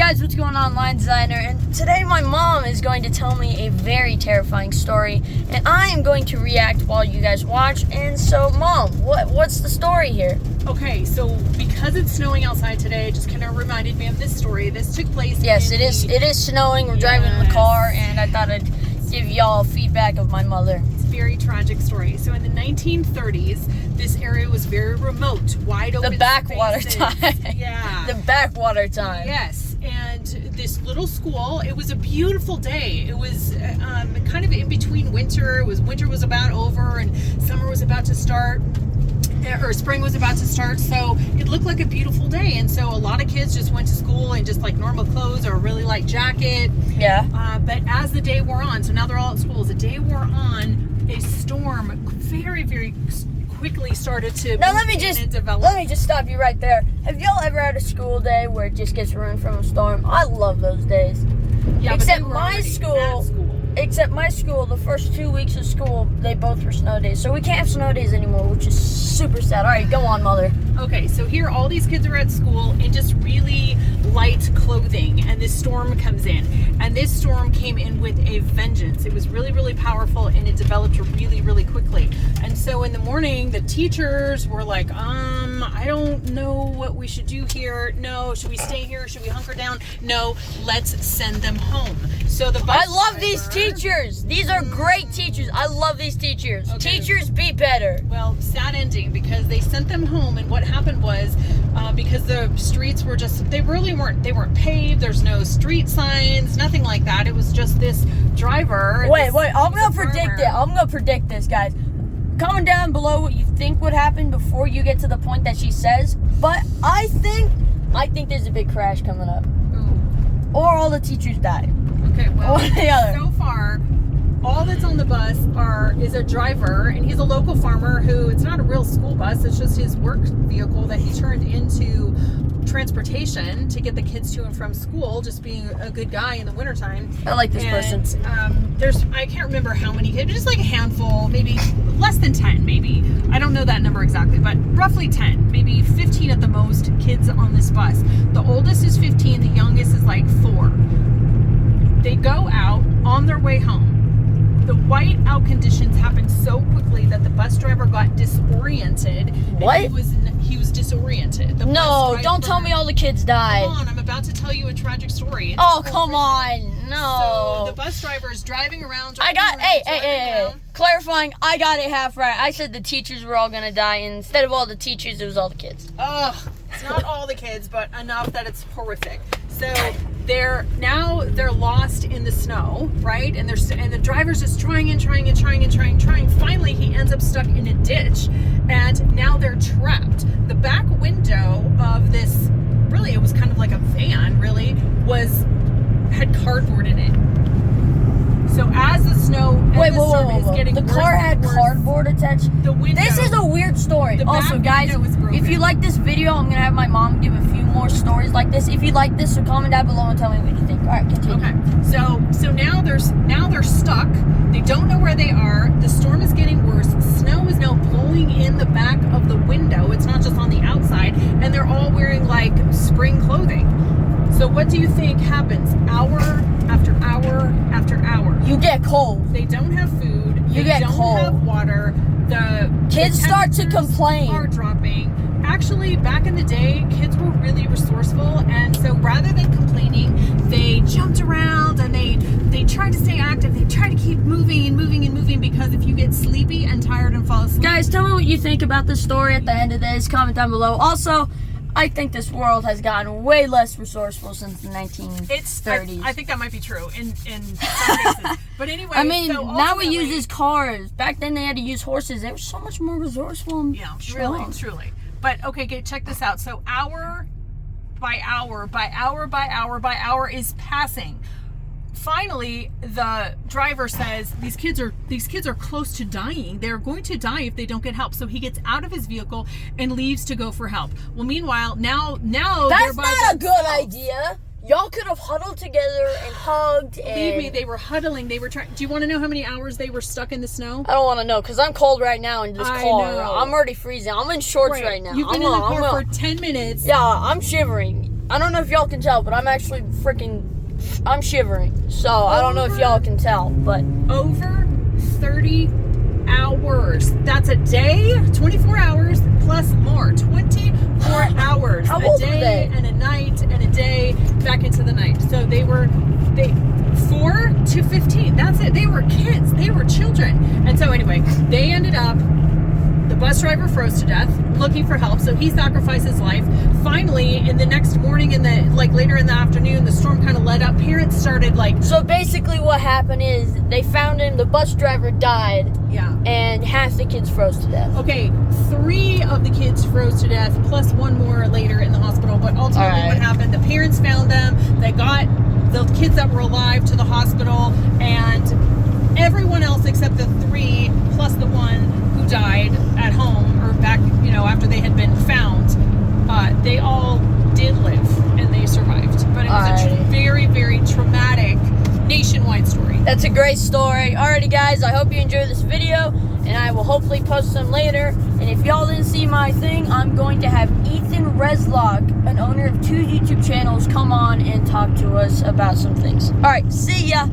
guys, what's going on? Lion Designer, and today my mom is going to tell me a very terrifying story, and I am going to react while you guys watch. And so, Mom, what's the story here? Okay, so because it's snowing outside today, it just kind of reminded me of this story. This took place. Yes, it is snowing. We're driving in the car, and I thought I'd give y'all feedback of my mother. It's a very tragic story. So in the 1930s, this area was very remote, wide open. The backwater spaces. time. Yeah. The backwater time. Yes, and this little school. It was a beautiful day. It was kind of in between winter. Winter was about over, and summer was about to start. Or spring was about to start, so it looked like a beautiful day. And so a lot of kids just went to school in just like normal clothes or a really light jacket. Yeah. But as the day wore on, so now they're all at school, as the day wore on, a storm very, very quickly started to Now let me just stop you right there. Have y'all ever had a school day where it just gets ruined from a storm? I love those days. Yeah, Except but my school, the first 2 weeks of school, they both were snow days. So we can't have snow days anymore, which is super sad. All right, go on, Mother. Okay, so here all these kids are at school in just really light clothing, and this storm comes in. And this storm came in with a vengeance. It was really, really powerful, and it developed really, really quickly. And so in the morning, the teachers were like, I don't know what we should do here. No, should we stay here? Should we hunker down? No, let's send them home. So the bus I love these teachers. These are great teachers. I love these teachers. Okay. Teachers, be better. Well, sad ending, because they sent them home, and what happened was, because the streets were they weren't paved. There's no street signs, nothing like that. It was just this driver. Wait, I'm gonna predict it. I'm gonna predict this, guys. Comment down below what you think would happen before you get to the point that she says. But I think there's a big crash coming up. Ooh. Or all the teachers die. Okay, well, One or the other. So far, all that's on the bus is a driver, and he's a local farmer who, it's not a real school bus, it's just his work vehicle that he turned into transportation to get the kids to and from school, just being a good guy in the wintertime. I like this person. I can't remember how many kids, just like a handful, maybe less than 10, maybe. I don't know that number exactly, but roughly 10, maybe 15 at the most kids on this bus. The oldest is 15, the youngest is like 4. They go out on their way home. The whiteout conditions happened so quickly that the bus driver got disoriented. What? He was disoriented. No, don't tell me all the kids died. Come on, I'm about to tell you a tragic story. Oh, come on. No. So the bus driver is driving around. Hey. Clarifying, I got it half right. I said the teachers were all gonna die, and instead of all the teachers, it was all the kids. Ugh, it's not all the kids, but enough that it's horrific. So they're lost in the snow, right? And the driver's just trying. Finally, he ends up stuck in a ditch, and now they're trapped. The back window of this, really, it was kind of like a van, really, had cardboard in it. So as the snow is getting the worse, car had cardboard attached. The window. This is a weird story. Also, guys, if you like this video, I'm gonna have my mom give a few more stories like this. If you like this, so comment down below and tell me what you think. All right, continue. Okay. So now they're stuck. They don't know where they are. The storm is getting worse. Snow is now blowing in the back of the window. It's not just on the outside, and they're all wearing like spring clothing. So what do you think happens? Hour after hour after hour. You get cold. They don't have food. You get cold. They don't have water. The kids start to complain. Are dropping. Actually, back in the day, kids were really resourceful, and so rather than complaining, they jumped around and they tried to stay active. They tried to keep moving, because if you get sleepy and tired and fall asleep. Guys, tell me what you think about this story at the end of this. Comment down below. Also, I think this world has gotten way less resourceful since the 1930s. I think that might be true in some cases. But anyway, I mean, now we use cars. Back then they had to use horses. They were so much more resourceful and really, truly. But okay, check this out. So hour by hour is passing. Finally, the driver says these kids are close to dying. They're going to die if they don't get help. So he gets out of his vehicle and leaves to go for help. Well, meanwhile, now that's not a good idea. Y'all could have huddled together and hugged. Believe me, they were huddling. They were trying. Do you want to know how many hours they were stuck in the snow? I don't want to know, because I'm cold right now in this car. Know. I'm already freezing. I'm in shorts right now. You've been in the car for 10 minutes. Yeah, I'm shivering. I don't know if y'all can tell, but I'm actually I'm shivering. So I don't know if y'all can tell, but over 30 hours. That's a day, 24 hours plus more. 24 hours. How a old were day they? and a night and a day back into the night. So they 4 to 15. That's it. They were kids. They were children. And so anyway, they ended up, the bus driver froze to death looking for help, so he sacrificed his life. Finally, in the next morning, later in the afternoon, the storm kind of let up. Parents started so basically what happened is they found him, the bus driver died, yeah. and half the kids froze to death. Okay, 3 of the kids froze to death, plus 1 more later in the hospital. But ultimately, All right. what happened? The parents found them. They got the kids that were alive to the hospital, and everyone else except the 3 plus the 1 who died at home or back, after they had been found, they all did live and they survived. But it was a very, very traumatic nationwide story. That's a great story. Alrighty, guys, I hope you enjoyed this video, and I will hopefully post some later. And if y'all didn't see my thing, I'm going to have Ethan Reslog, an owner of 2 YouTube channels, come on and talk to us about some things. Alright, see ya!